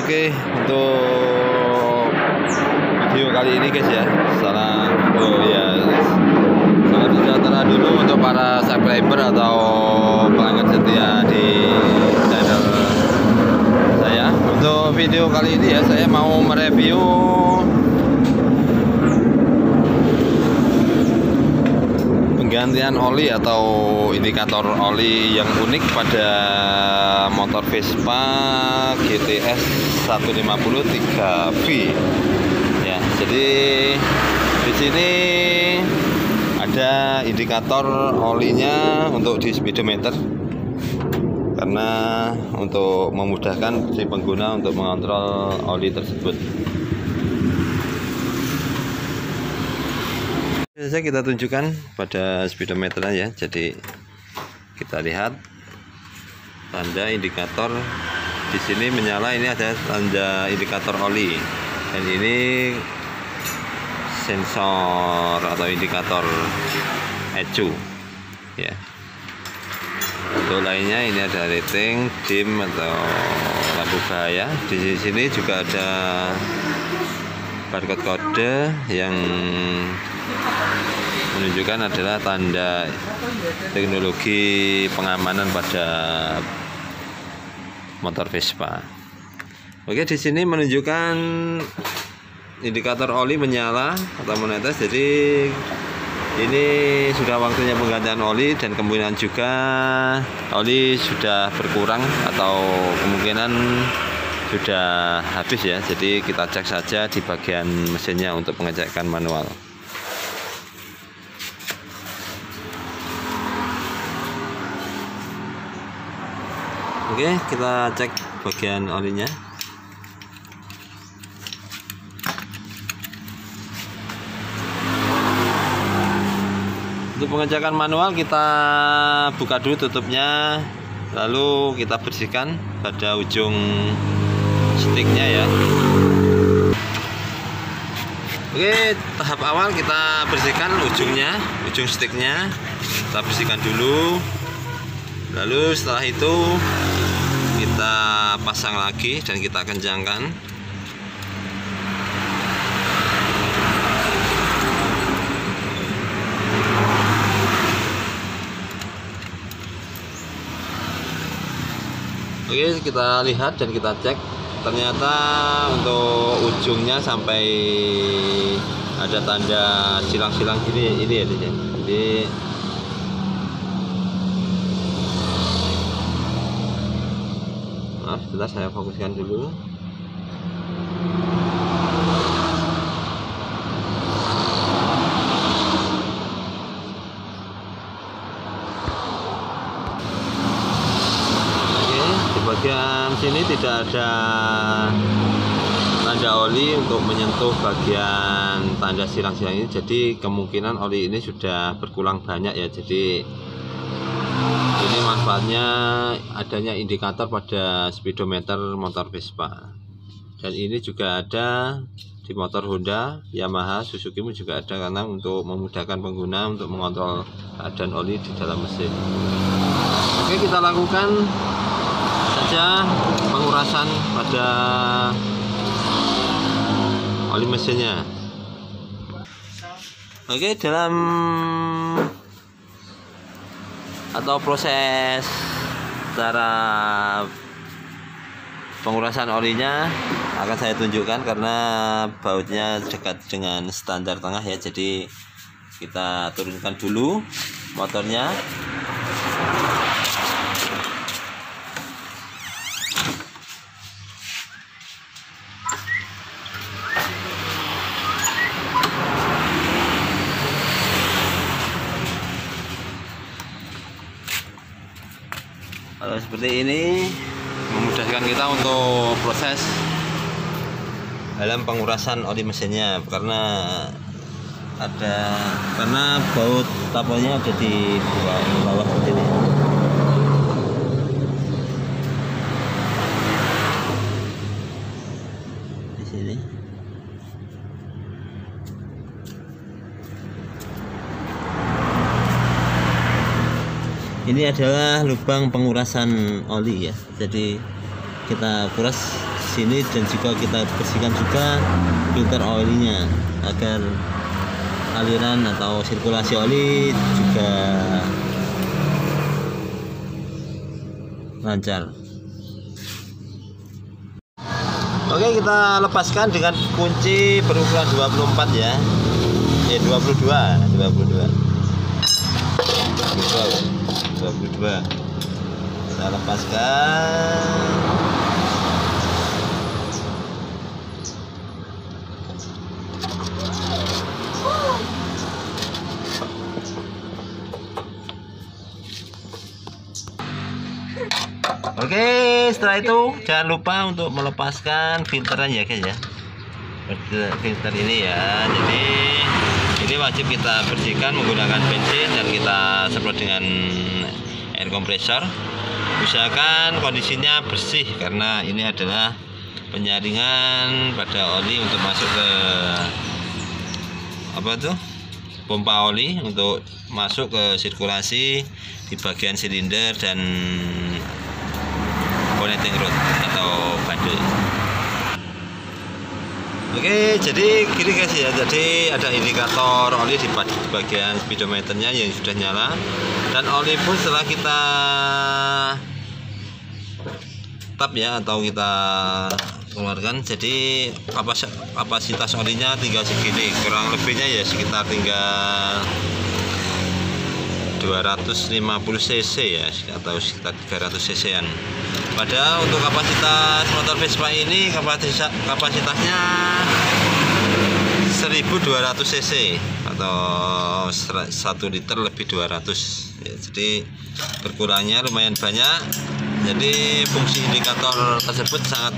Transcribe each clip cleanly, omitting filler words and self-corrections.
Oke, untuk video kali ini guys ya, salam sejahtera dulu untuk para subscriber atau pelanggan setia di channel saya. Untuk video kali ini ya, saya mau mereview penggantian oli atau indikator oli yang unik pada motor Vespa GTS 150 3V ya. Jadi di sini ada indikator olinya untuk di speedometer, karena untuk memudahkan si pengguna untuk mengontrol oli tersebut. Biasa kita tunjukkan pada speedometer ya. Jadi kita lihat tanda indikator di sini menyala, ini ada tanda indikator oli, dan ini sensor atau indikator ECU ya. Untuk lainnya ini ada rating, dim atau lampu bahaya. Di sini juga ada barcode kode yang menunjukkan adalah tanda teknologi pengamanan pada motor Vespa. Oke, di sini menunjukkan indikator oli menyala atau menetes. Jadi ini sudah waktunya penggantian oli, dan kemungkinan juga oli sudah berkurang atau kemungkinan sudah habis ya. Jadi kita cek saja di bagian mesinnya untuk pengecekan manual. Oke, kita cek bagian olinya. Untuk pengecekan manual kita buka dulu tutupnya, lalu kita bersihkan pada ujung sticknya ya. Oke, tahap awal kita bersihkan ujungnya, ujung sticknya kita bersihkan dulu. Lalu setelah itu kita pasang lagi dan kita kencangkan. Oke, kita lihat dan kita cek. Ternyata untuk ujungnya sampai ada tanda silang-silang gini, ini ya. Jadi sebentar, saya fokuskan dulu. Oke, di bagian sini tidak ada tanda oli untuk menyentuh bagian tanda silang-silang ini. Jadi kemungkinan oli ini sudah berkurang banyak ya. Jadi ini manfaatnya adanya indikator pada speedometer motor Vespa, dan ini juga ada di motor Honda, Yamaha, Suzuki juga ada, karena untuk memudahkan pengguna untuk mengontrol keadaan oli di dalam mesin. Oke, kita lakukan saja pengurasan pada oli mesinnya. Oke, dalam atau proses cara pengurasan olinya akan saya tunjukkan, karena bautnya dekat dengan standar tengah ya. Jadi Kita turunkan dulu motornya. Kalau seperti ini memudahkan kita untuk proses dalam pengurasan oli mesinnya, karena baut taponya ada di bawah seperti ini. Di sini. Ini adalah lubang pengurasan oli ya. Jadi kita kuras sini dan juga kita bersihkan juga filter olinya agar aliran atau sirkulasi oli juga lancar. Oke, kita lepaskan dengan kunci berukuran 24 ya. 22. Kita lepaskan. Oke, setelah itu jangan lupa untuk melepaskan filternya ya guys ya. Filter ini ya. Jadi ini wajib kita bersihkan menggunakan bensin dan kita semprot dengan air kompresor. Usahakan kondisinya bersih karena ini adalah penyaringan pada oli untuk masuk ke pompa oli untuk masuk ke sirkulasi di bagian silinder dan connecting rod atau bandul. Oke, jadi gini guys ya, jadi ada indikator oli di bagian speedometernya yang sudah nyala, dan oli pun setelah kita tap ya atau kita keluarkan, jadi kapasitas olinya tinggal segini, kurang lebihnya ya sekitar tinggal 250 cc ya, atau sekitar 300 cc-an. Padahal untuk kapasitas motor Vespa ini kapasitasnya 1200 cc atau 1 liter lebih 200 ya, jadi berkurangnya lumayan banyak. Jadi fungsi indikator tersebut sangat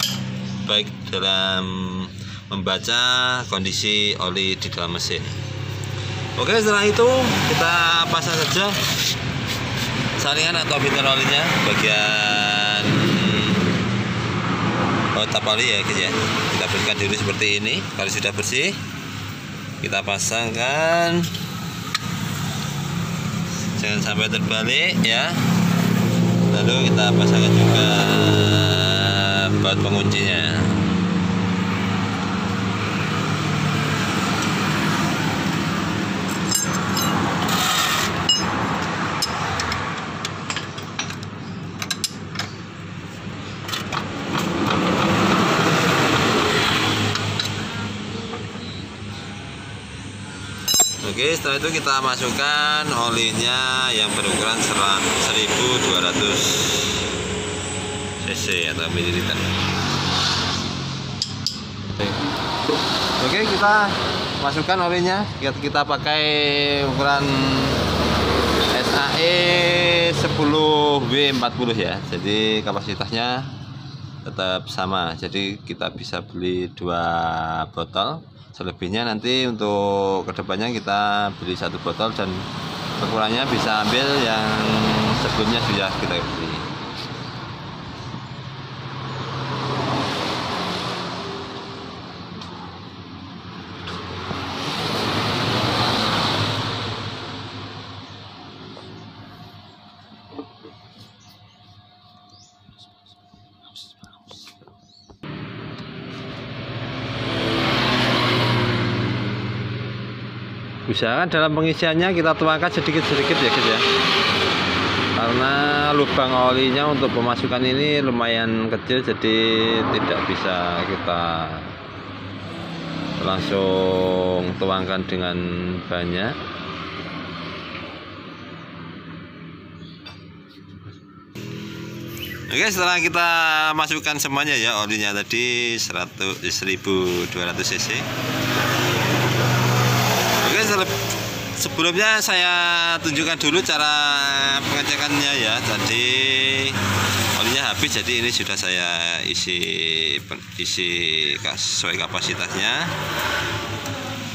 baik dalam membaca kondisi oli di dalam mesin. Oke, setelah itu kita pasang saja saringan atau filter olinya bagian tap oli ya guys ya. Kita berikan dulu seperti ini. Kalau sudah bersih kita pasangkan, jangan sampai terbalik ya. Lalu kita pasangkan juga baut penguncinya. Oke, setelah itu kita masukkan olinya yang berukuran 1200 cc atau mililiter. Oke, kita masukkan olinya. Kita pakai ukuran SAE 10W40 ya. Jadi kapasitasnya tetap sama. Jadi kita bisa beli 2 botol. Selebihnya nanti untuk kedepannya kita beli 1 botol, dan kekurangnya bisa ambil yang sebelumnya sudah kita beli. Usahakan dalam pengisiannya kita tuangkan sedikit-sedikit ya guys ya, karena lubang olinya untuk pemasukan ini lumayan kecil, jadi tidak bisa kita langsung tuangkan dengan banyak. Oke, setelah kita masukkan semuanya ya, olinya tadi 1200 cc. Oke, sebelumnya saya tunjukkan dulu cara pengecekannya ya. Jadi olinya habis, jadi ini sudah saya isi sesuai kapasitasnya.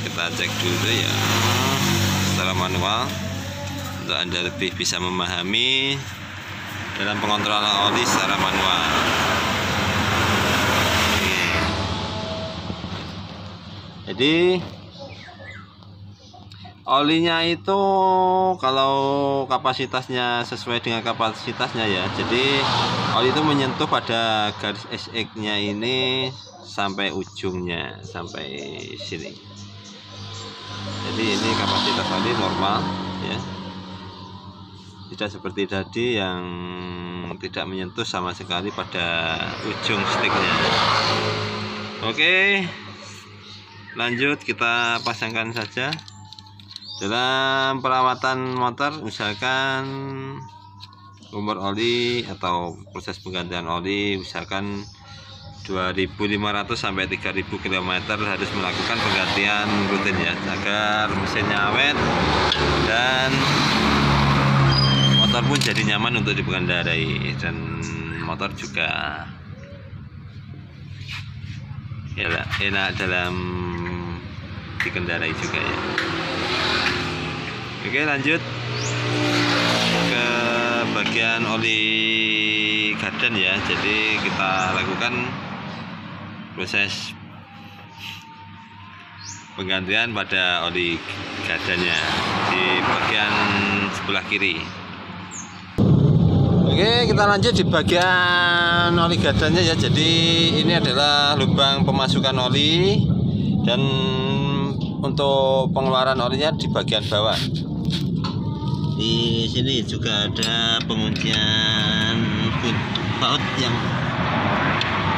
Kita cek dulu ya secara manual untuk Anda lebih bisa memahami dalam pengontrolan oli secara manual. Jadi olinya itu kalau kapasitasnya sesuai dengan kapasitasnya ya, jadi oli itu menyentuh pada garis SX-nya ini sampai ujungnya, sampai sini. Jadi ini kapasitas oli normal ya, tidak seperti tadi yang tidak menyentuh sama sekali pada ujung sticknya. Oke, lanjut kita pasangkan saja. Dalam perawatan motor, usahakan umur oli atau proses penggantian oli usahakan 2.500 sampai 3.000 km harus melakukan penggantian rutin ya, agar mesinnya awet dan motor pun jadi nyaman untuk dikendarai, dan motor juga enak dalam dikendarai juga ya. Oke, lanjut ke bagian oli gardan ya. Jadi kita lakukan proses penggantian pada oli gardannya di bagian sebelah kiri. Oke, kita lanjut di bagian oli gardannya ya. Jadi ini adalah lubang pemasukan oli, dan untuk pengeluaran olinya di bagian bawah. Di sini juga ada penguncian baut yang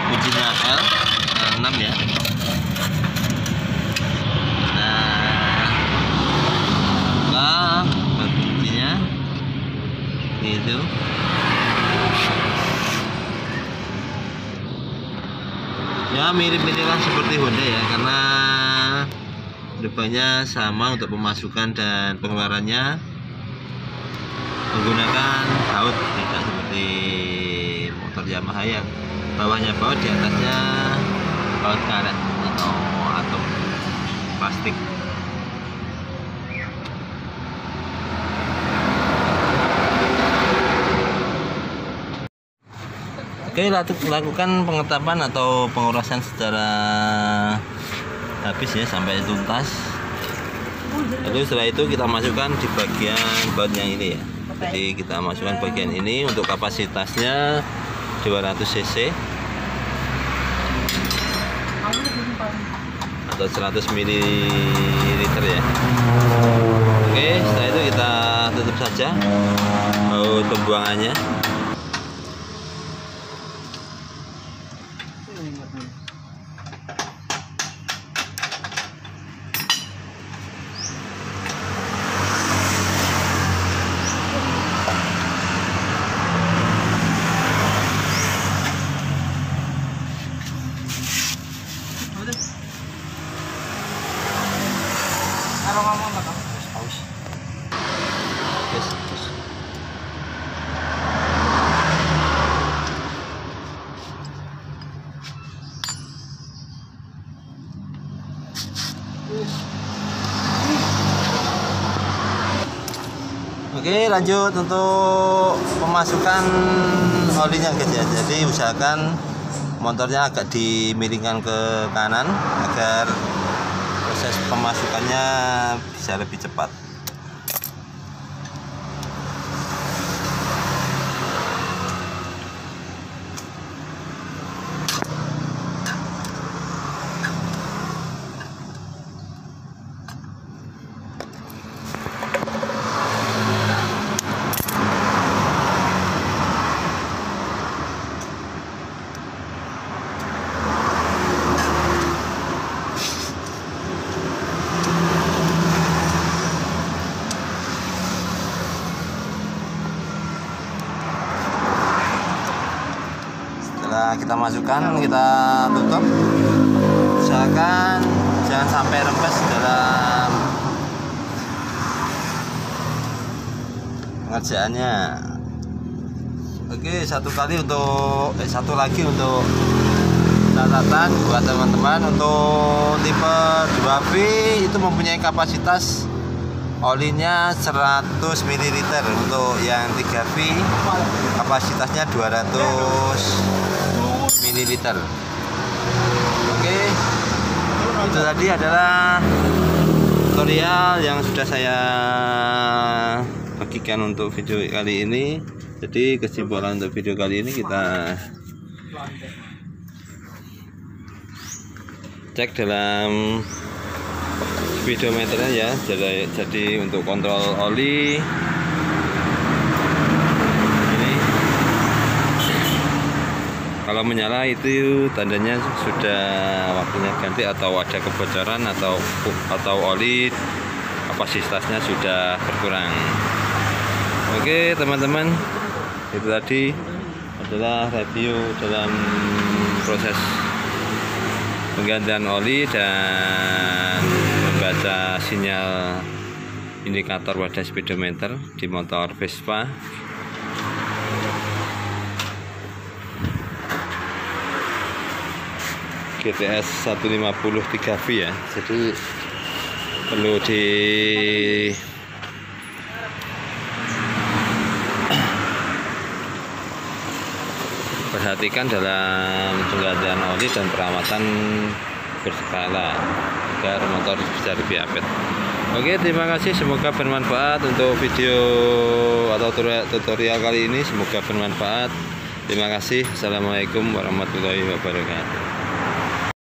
kuncinya L6 ya. Nah, baut kuncinya itu. Ya, mirip-miriplah seperti Honda ya, karena lubangnya sama untuk pemasukan dan pengeluarannya menggunakan baut, tidak seperti motor Yamaha yang bawahnya baut, di atasnya baut karet atau atom plastik. Oke, lakukan pengetapan atau pengurasan secara habis ya, sampai tuntas. Lalu setelah itu kita masukkan di bagian baut yang ini ya. Jadi kita masukkan bagian ini untuk kapasitasnya 200 cc atau 100 ml ya. Oke, setelah itu kita tutup saja baut pembuangannya. Oke, lanjut untuk pemasukan olinya guys ya. Jadi usahakan motornya agak dimiringkan ke kanan agar proses pemasukannya bisa lebih cepat. kita masukkan, kita tutup. Usahakan jangan sampai rembes dalam pengerjaannya. Oke, satu lagi untuk catatan buat teman-teman, untuk tipe 2V itu mempunyai kapasitas olinya 100 ml. Untuk yang 3V kapasitasnya 200 ml. Oke, itu tadi adalah tutorial yang sudah saya bagikan untuk video kali ini. Jadi kesimpulan untuk video kali ini, kita cek dalam speedometernya ya. Jadi untuk kontrol oli ini, kalau menyala itu tandanya sudah waktunya ganti, atau ada kebocoran, atau oli kapasitasnya sudah berkurang. Oke teman-teman, itu tadi adalah review dalam proses penggantian oli dan membaca sinyal indikator pada speedometer di motor Vespa. GTS 150 3V ya. Jadi perlu perhatikan dalam penggantian oli dan perawatan berskala agar motor bisa lebih apet. Oke, terima kasih, semoga bermanfaat untuk video atau tutorial kali ini, semoga bermanfaat. Terima kasih. Assalamualaikum warahmatullahi wabarakatuh.